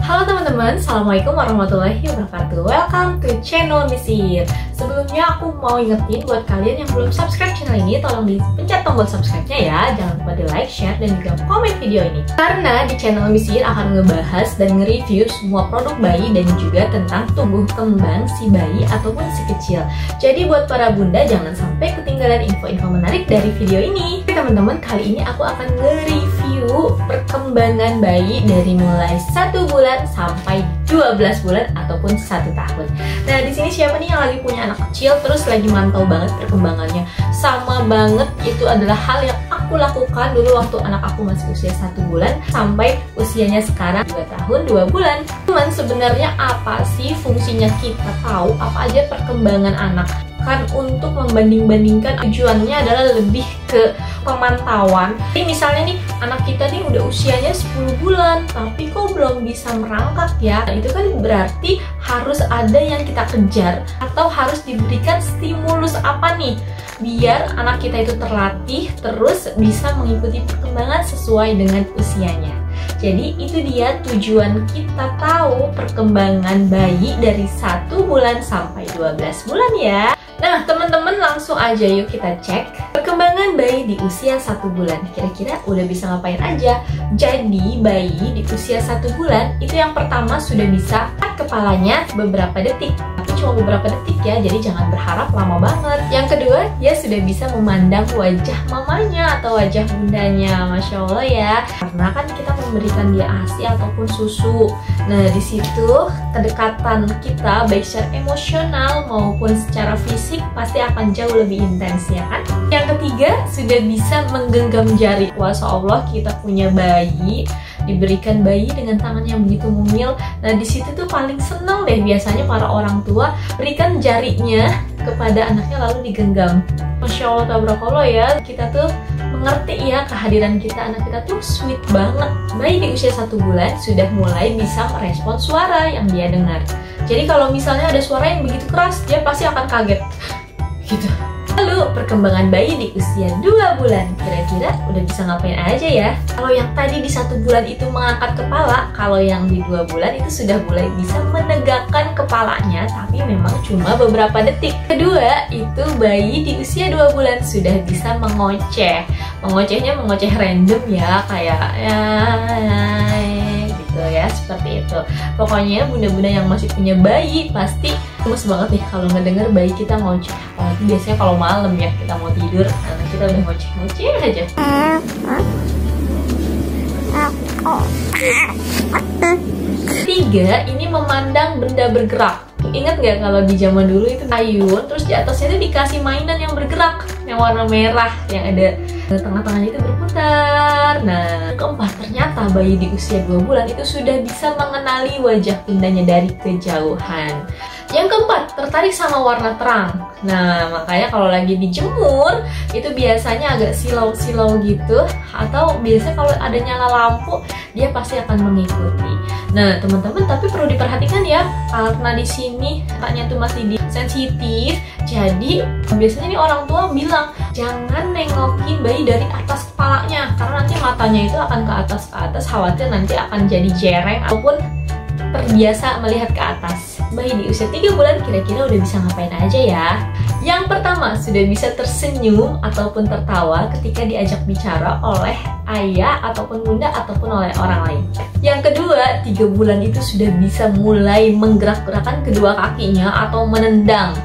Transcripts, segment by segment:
Halo teman-teman, Assalamualaikum warahmatullahi wabarakatuh. Welcome to channel Misir. Sebelumnya aku mau ingetin buat kalian yang belum subscribe channel ini, tolong dipencet tombol subscribe-nya ya. Jangan lupa di like, share, dan juga komen video ini. Karena di channel Misir akan ngebahas dan nge-review semua produk bayi dan juga tentang tumbuh kembang si bayi ataupun si kecil. Jadi buat para bunda jangan sampai ketinggalan info-info menarik dari video ini. Oke teman-teman, kali ini aku akan nge-review perkembangan bayi dari mulai 1 bulan sampai 12 bulan ataupun 1 tahun. Nah, di sini siapa nih yang lagi punya anak kecil terus lagi mantau banget perkembangannya? Sama banget, itu adalah hal yang aku lakukan dulu waktu anak aku masih usia 1 bulan sampai usianya sekarang 2 tahun 2 bulan. Cuman sebenarnya apa sih fungsinya kita tahu apa aja perkembangan anak? Kan untuk membanding-bandingkan, tujuannya adalah lebih ke pemantauan. Jadi misalnya nih anak kita nih udah usianya 10 bulan tapi kok belum bisa merangkak ya, nah, itu kan berarti harus ada yang kita kejar atau harus diberikan stimulus apa nih biar anak kita itu terlatih terus bisa mengikuti perkembangan sesuai dengan usianya. Jadi itu dia tujuan kita tahu perkembangan bayi dari 1 bulan sampai 12 bulan ya. Nah teman-teman, langsung aja yuk kita cek perkembangan bayi di usia 1 bulan. Kira-kira udah bisa ngapain aja? Jadi bayi di usia 1 bulan itu yang pertama sudah bisa angkat kepalanya beberapa detik. Tapi cuma beberapa detik ya, jadi jangan berharap lama banget. Yang kedua, dia sudah bisa memandang wajah mamanya atau wajah bundanya. Masya Allah ya, karena kan kita memberikan dia ASI ataupun susu. Nah disitu kedekatan kita baik secara emosional maupun secara fisik pasti akan jauh lebih intens ya kan. Yang ketiga, sudah bisa menggenggam jari. Masya Allah, kita punya bayi, diberikan bayi dengan tangan yang begitu mumil. Nah disitu tuh paling senang deh biasanya para orang tua berikan jarinya kepada anaknya lalu digenggam. Masya Allah tabarakallah ya, kita tuh mengerti ya kehadiran kita, anak kita tuh sweet banget. Bayi di usia 1 bulan sudah mulai bisa merespon suara yang dia dengar. Jadi kalau misalnya ada suara yang begitu keras, dia pasti akan kaget gitu. Lalu perkembangan bayi di usia 2 bulan, kira-kira udah bisa ngapain aja ya? Kalau yang tadi di 1 bulan itu mengangkat kepala, kalau yang di 2 bulan itu sudah mulai bisa menegakkan kepalanya, tapi memang cuma beberapa detik. Kedua, itu bayi di usia 2 bulan sudah bisa mengoceh. Mengocehnya mengoceh random ya, kayak gitu ya, seperti itu. Pokoknya bunda-bunda yang masih punya bayi pasti gemes banget nih kalau ngedenger bayi kita ngoceh. Apalagi biasanya kalau malam ya kita mau tidur, anak kita udah ngoceh-ngoceh aja. Ketiga, ini memandang benda bergerak. Ingat nggak kalau di zaman dulu itu ayun, terus di atasnya itu dikasih mainan yang bergerak, yang warna merah, yang ada tengah-tengahnya itu berputar. Nah, keempat, ternyata bayi di usia 2 bulan itu sudah bisa mengenali wajah bundanya dari kejauhan. Yang keempat, tertarik sama warna terang. Nah, makanya kalau lagi dijemur itu biasanya agak silau-silau gitu, atau biasanya kalau ada nyala lampu dia pasti akan mengikuti. Nah, teman-teman, tapi perlu diperhatikan ya, karena di sini katanya tuh masih sensitif. Jadi biasanya nih orang tua bilang jangan nengokin bayi dari atas kepalanya, karena nanti matanya itu akan ke atas, khawatir nanti akan jadi jereng ataupun terbiasa melihat ke atas. Bayi di usia 3 bulan kira-kira udah bisa ngapain aja ya? Yang pertama, sudah bisa tersenyum ataupun tertawa ketika diajak bicara oleh ayah ataupun bunda ataupun oleh orang lain. Yang kedua, 3 bulan itu sudah bisa mulai menggerak-gerakan kedua kakinya atau menendang.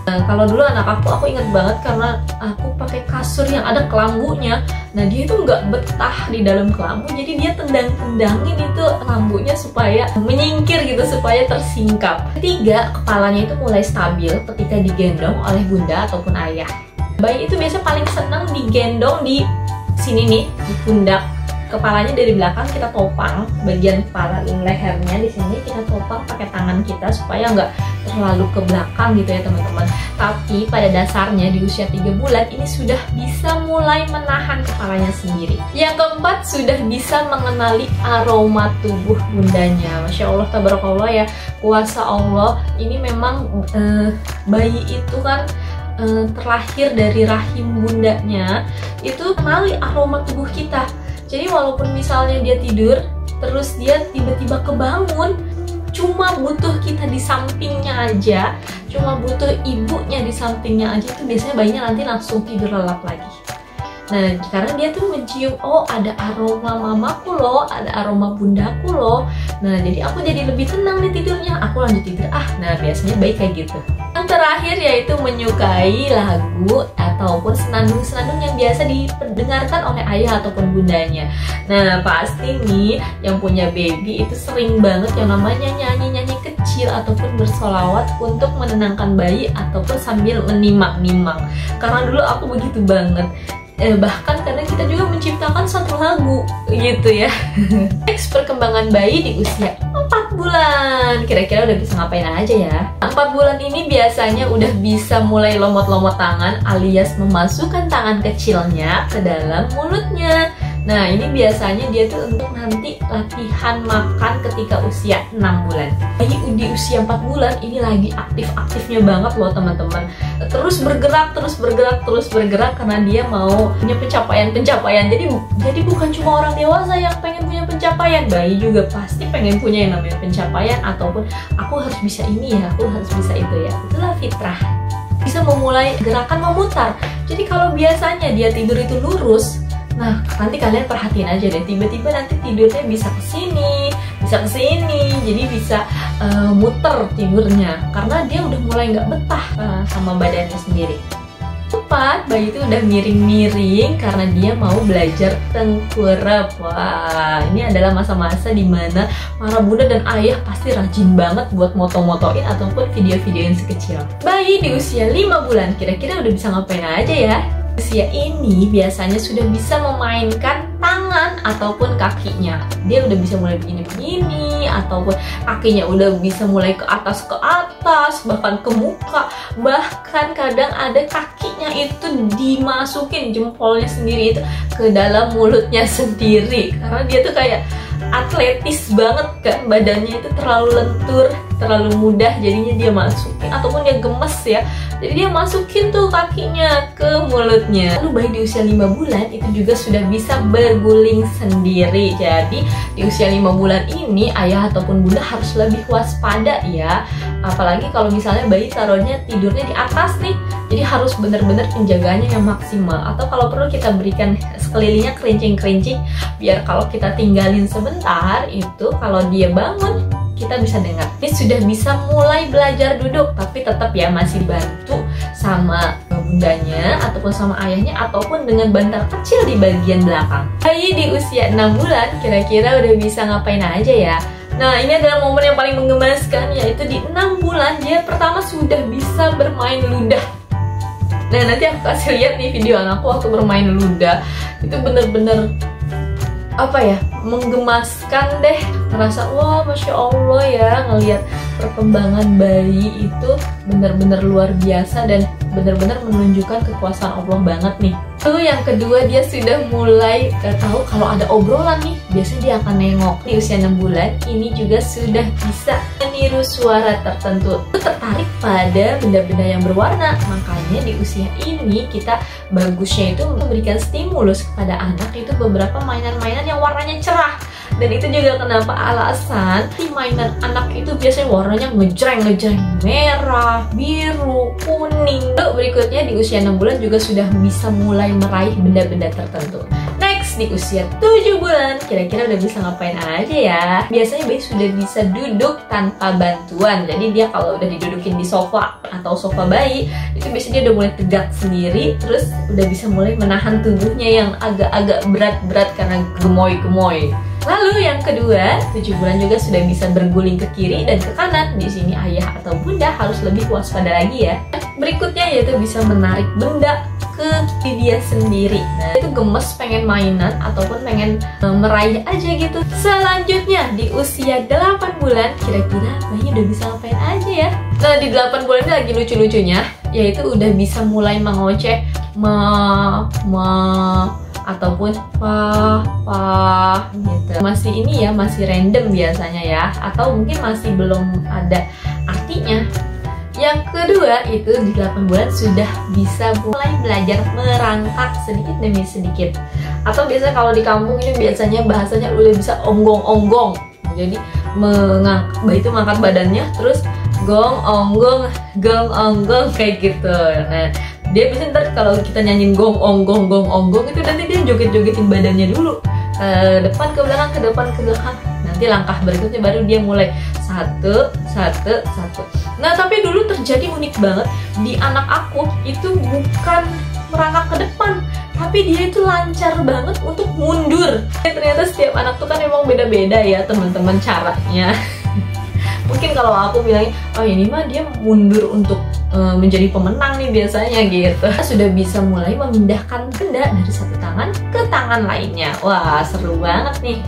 Nah, kalau dulu anak aku inget banget karena aku pakai kasur yang ada kelambunya. Nah dia itu nggak betah di dalam kelambu, jadi dia tendang-tendangin itu kelambunya supaya menyingkir gitu, supaya tersingkap. Ketiga, kepalanya itu mulai stabil ketika digendong oleh bunda ataupun ayah. Bayi itu biasa paling senang digendong di sini nih, di pundak. Kepalanya dari belakang kita topang, bagian kepala lehernya di sini kita topang pakai tangan kita supaya nggak terlalu ke belakang gitu ya teman-teman. Tapi pada dasarnya di usia 3 bulan ini sudah bisa mulai menahan kepalanya sendiri. Yang keempat, sudah bisa mengenali aroma tubuh bundanya. Masya Allah tabarakallah ya, kuasa Allah. Ini memang bayi itu kan terlahir dari rahim bundanya itu kenali aroma tubuh kita. Jadi walaupun misalnya dia tidur, terus dia tiba-tiba kebangun, cuma butuh kita di sampingnya aja, cuma butuh ibunya di sampingnya aja, itu biasanya bayinya nanti langsung tidur lelap lagi. Nah, karena dia tuh mencium, oh ada aroma mamaku loh, ada aroma bundaku loh. Nah, jadi aku jadi lebih tenang nih tidurnya, aku lanjut tidur. Nah biasanya baik kayak gitu. Yang terakhir yaitu menyukai lagu ataupun senandung-senandung yang biasa didengarkan oleh ayah ataupun bundanya. Nah, pasti nih yang punya baby itu sering banget yang namanya nyanyi-nyanyi kecil ataupun bersolawat untuk menenangkan bayi ataupun sambil menimang-nimang. Karena dulu aku begitu banget. Bahkan karena kita juga menciptakan satu lagu gitu ya. Next, perkembangan bayi di usia 4 bulan. Kira-kira udah bisa ngapain aja ya? 4 bulan ini biasanya udah bisa mulai lomot-lomot tangan alias memasukkan tangan kecilnya ke dalam mulutnya. Nah, ini biasanya dia tuh untuk nanti latihan makan ketika usia 6 bulan. Bayi di usia 4 bulan ini lagi aktif-aktifnya banget loh teman-teman. Terus bergerak karena dia mau punya pencapaian. Jadi bukan cuma orang dewasa yang pengen punya pencapaian, bayi juga pasti pengen punya yang namanya pencapaian ataupun aku harus bisa ini ya, aku harus bisa itu ya. Itulah fitrah. Bisa memulai gerakan memutar. Jadi kalau biasanya dia tidur itu lurus, nah, nanti kalian perhatiin aja deh, tiba-tiba nanti tidurnya bisa kesini, jadi bisa muter tidurnya, karena dia udah mulai nggak betah sama badannya sendiri. Tepat, bayi itu udah miring-miring karena dia mau belajar tengkurap. Wah, ini adalah masa-masa dimana para bunda dan ayah pasti rajin banget buat moto-motoin ataupun video-videoin si kecil. Bayi di usia 5 bulan, kira-kira udah bisa ngapain aja ya? Usia ini biasanya sudah bisa memainkan tangan ataupun kakinya. Dia udah bisa mulai begini-begini, ataupun kakinya udah bisa mulai ke atas, bahkan ke muka. Bahkan kadang ada kakinya itu dimasukin jempolnya sendiri itu ke dalam mulutnya sendiri. Karena dia tuh kayak atletis banget kan, badannya itu terlalu lentur, terlalu mudah, jadinya dia masukin ataupun dia gemes ya, jadi dia masukin tuh kakinya ke mulutnya. Lalu bayi di usia 5 bulan itu juga sudah bisa berguling sendiri. Jadi di usia 5 bulan ini ayah ataupun bunda harus lebih waspada ya, apalagi kalau misalnya bayi taruhnya tidurnya di atas nih, jadi harus benar-benar penjagaannya yang maksimal. Atau kalau perlu kita berikan sekelilingnya kerincing-kerincing, biar kalau kita tinggalin sebentar itu kalau dia bangun kita bisa dengar. Ini sudah bisa mulai belajar duduk, tapi tetap ya masih bantu sama bundanya ataupun sama ayahnya ataupun dengan bantal kecil di bagian belakang. Bayi di usia 6 bulan kira-kira udah bisa ngapain aja ya? Nah, ini adalah momen yang paling menggemaskan, yaitu di 6 bulan dia pertama sudah bisa bermain ludah. Nah, nanti aku kasih lihat nih video anakku waktu bermain ludah. Itu bener-bener apa ya, menggemaskan deh. Ngerasa wah Masya Allah ya, ngelihat perkembangan bayi itu bener-bener luar biasa dan bener-bener menunjukkan kekuasaan Allah banget nih. Lalu yang kedua, dia sudah mulai tahu kalau ada obrolan nih, biasanya dia akan nengok. Di usia 6 bulan ini juga sudah bisa meniru suara tertentu. Itu tertarik pada benda-benda yang berwarna, makanya di usia ini kita bagusnya itu memberikan stimulus kepada anak itu beberapa mainan-mainan yang warnanya cerah. Dan itu juga kenapa alasan di mainan anak itu biasanya warnanya ngejreng-ngejreng, merah, biru, kuning. Lalu berikutnya di usia 6 bulan juga sudah bisa mulai meraih benda-benda tertentu. Next, di usia 7 bulan kira-kira udah bisa ngapain aja ya? Biasanya bayi sudah bisa duduk tanpa bantuan. Jadi dia kalau udah didudukin di sofa atau sofa bayi, itu biasanya dia udah mulai tegak sendiri, terus udah bisa mulai menahan tubuhnya yang agak-agak berat-berat karena gemoy-gemoy. Lalu yang kedua, 7 bulan juga sudah bisa berguling ke kiri dan ke kanan. Di sini ayah atau bunda harus lebih waspada lagi ya. Berikutnya yaitu bisa menarik benda ke dia sendiri. Nah, itu gemes pengen mainan ataupun pengen meraih aja gitu. Selanjutnya di usia 8 bulan kira-kira bayi udah bisa ngapain aja ya? Nah, di 8 bulan ini lagi lucu-lucunya, yaitu udah bisa mulai mengoceh ataupun gitu. Masih ini ya, masih random biasanya ya, atau mungkin masih belum ada artinya. Yang kedua itu di 8 bulan sudah bisa mulai belajar merangkak sedikit demi sedikit. Atau biasanya kalau di kampung ini biasanya bahasanya udah bisa onggong-onggong. Jadi bayi itu mengangkat badannya terus gong onggong kayak gitu. Nah, dia bisa ntar kalau kita nyanyiin gong onggong itu nanti dia joget-jogetin badannya dulu. Depan ke belakang, ke depan ke belakang. Nanti langkah berikutnya baru dia mulai satu. Nah, tapi dulu terjadi unik banget di anak aku itu bukan merangkak ke depan, tapi dia itu lancar banget untuk mundur. Ternyata setiap anak tuh kan emang beda-beda ya teman-teman caranya. Mungkin kalau aku bilangnya, oh ini mah dia mundur untuk menjadi pemenang nih biasanya gitu. Sudah bisa mulai memindahkan benda dari satu tangan ke tangan lainnya. Wah, seru banget nih.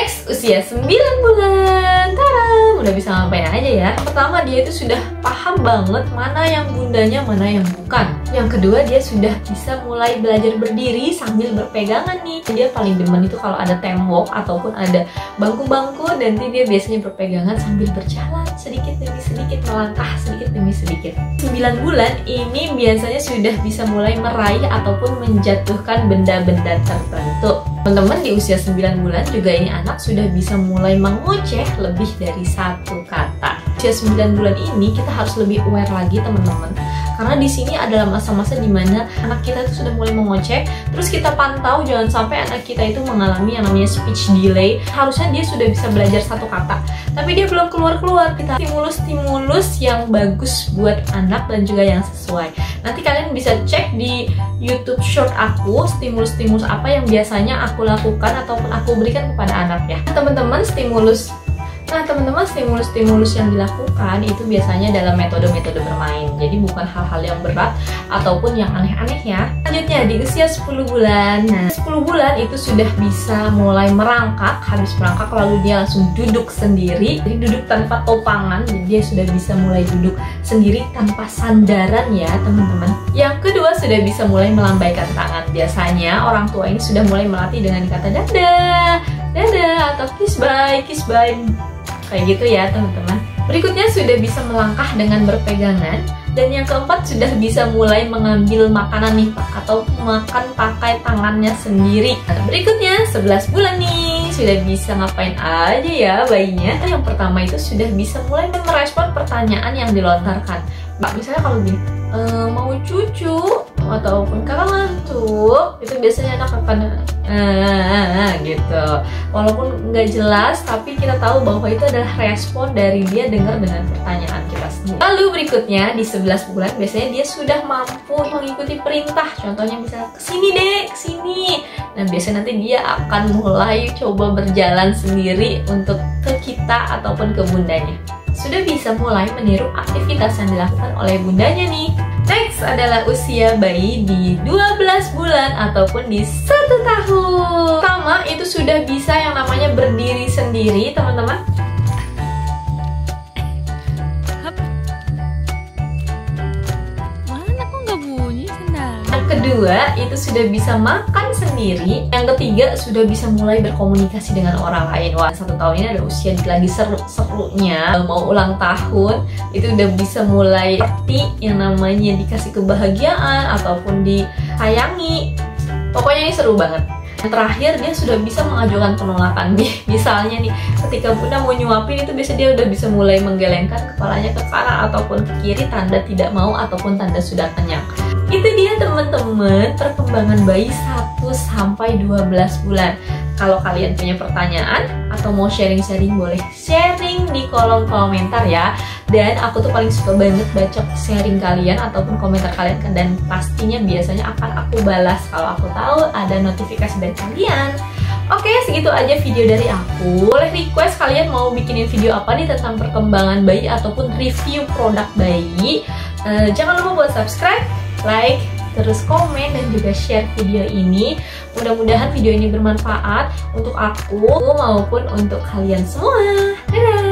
Next, usia 9 bulan. Tada, udah bisa ngapain aja ya. Pertama, dia itu sudah paham banget mana yang bundanya, mana yang bukan. Yang kedua, dia sudah bisa mulai belajar berdiri sambil berpegangan nih. Dia paling demen itu kalau ada tembok ataupun ada bangku-bangku, dan dia biasanya berpegangan sambil berjalan sedikit demi sedikit, melangkah sedikit demi sedikit. 9 bulan ini biasanya sudah bisa mulai meraih ataupun menjatuhkan benda-benda tertentu. Teman-teman, di usia 9 bulan juga ini anak sudah bisa mulai mengoceh lebih dari satu kata. Usia 9 bulan ini kita harus lebih aware lagi teman-teman, karena di sini adalah masa-masa dimana anak kita itu sudah mulai mengoceh. Terus kita pantau jangan sampai anak kita itu mengalami yang namanya speech delay. Harusnya dia sudah bisa belajar satu kata, tapi dia belum keluar-keluar. Kita stimulus yang bagus buat anak dan juga yang sesuai. Nanti kalian bisa cek di YouTube short aku, stimulus-stimulus apa yang biasanya aku lakukan ataupun aku berikan kepada anak ya. Teman-teman, stimulus yang dilakukan itu biasanya dalam metode-metode bermain. Jadi bukan hal-hal yang berat ataupun yang aneh-aneh ya. Selanjutnya di usia 10 bulan. Nah, 10 bulan itu sudah bisa mulai merangkak. Habis merangkak lalu dia langsung duduk sendiri. Jadi duduk tanpa topangan. Jadi dia sudah bisa mulai duduk sendiri tanpa sandaran ya teman-teman. Yang kedua, sudah bisa mulai melambaikan tangan. Biasanya orang tua ini sudah mulai melatih dengan kata dadah atau kiss bye kayak gitu ya teman-teman. Berikutnya sudah bisa melangkah dengan berpegangan. Dan yang keempat sudah bisa mulai mengambil makanan nih Pak, atau makan pakai tangannya sendiri. Nah, berikutnya 11 bulan nih, sudah bisa ngapain aja ya bayinya. Yang pertama itu sudah bisa mulai merespon pertanyaan yang dilontarkan. Pak, misalnya kalau gini, mau cucu ataupun kakak ngantuk, itu biasanya anak akan gitu. Walaupun nggak jelas, tapi kita tahu bahwa itu adalah respon dari dia dengar dengan pertanyaan kita sendiri. Lalu berikutnya di 11 bulan biasanya dia sudah mampu mengikuti perintah. Contohnya misalnya kesini deh, kesini. Nah biasanya nanti dia akan mulai coba berjalan sendiri untuk ke kita ataupun ke bundanya. Sudah bisa mulai meniru aktivitas yang dilakukan oleh bundanya nih. Next adalah usia bayi di 12 bulan ataupun di 1 tahun. Pertama itu sudah bisa yang namanya berdiri sendiri teman-teman. Mana kok nggak bunyi sendal? Yang kedua itu sudah bisa makan sendiri. Yang ketiga sudah bisa mulai berkomunikasi dengan orang lain. Wah, 1 tahun ini ada usia lagi seru-serunya. Mau ulang tahun itu udah bisa mulai seperti yang namanya dikasih kebahagiaan ataupun disayangi. Pokoknya ini seru banget. Yang terakhir dia sudah bisa mengajukan penolakan. Misalnya nih, ketika bunda mau nyuapin itu biasanya dia udah bisa mulai menggelengkan kepalanya ke kanan ataupun ke kiri, tanda tidak mau ataupun tanda sudah kenyang. Itu dia teman-teman perkembangan bayi 1-12 bulan. Kalau kalian punya pertanyaan atau mau sharing-sharing, boleh sharing di kolom komentar ya. Dan aku tuh paling suka banget baca sharing kalian ataupun komentar kalian, dan pastinya biasanya akan aku balas kalau aku tahu ada notifikasi dari kalian. Oke, segitu aja video dari aku. Boleh request kalian mau bikinin video apa nih tentang perkembangan bayi ataupun review produk bayi. Jangan lupa buat subscribe, like, terus komen dan juga share video ini. Mudah-mudahan video ini bermanfaat untuk aku maupun untuk kalian semua. Dadah!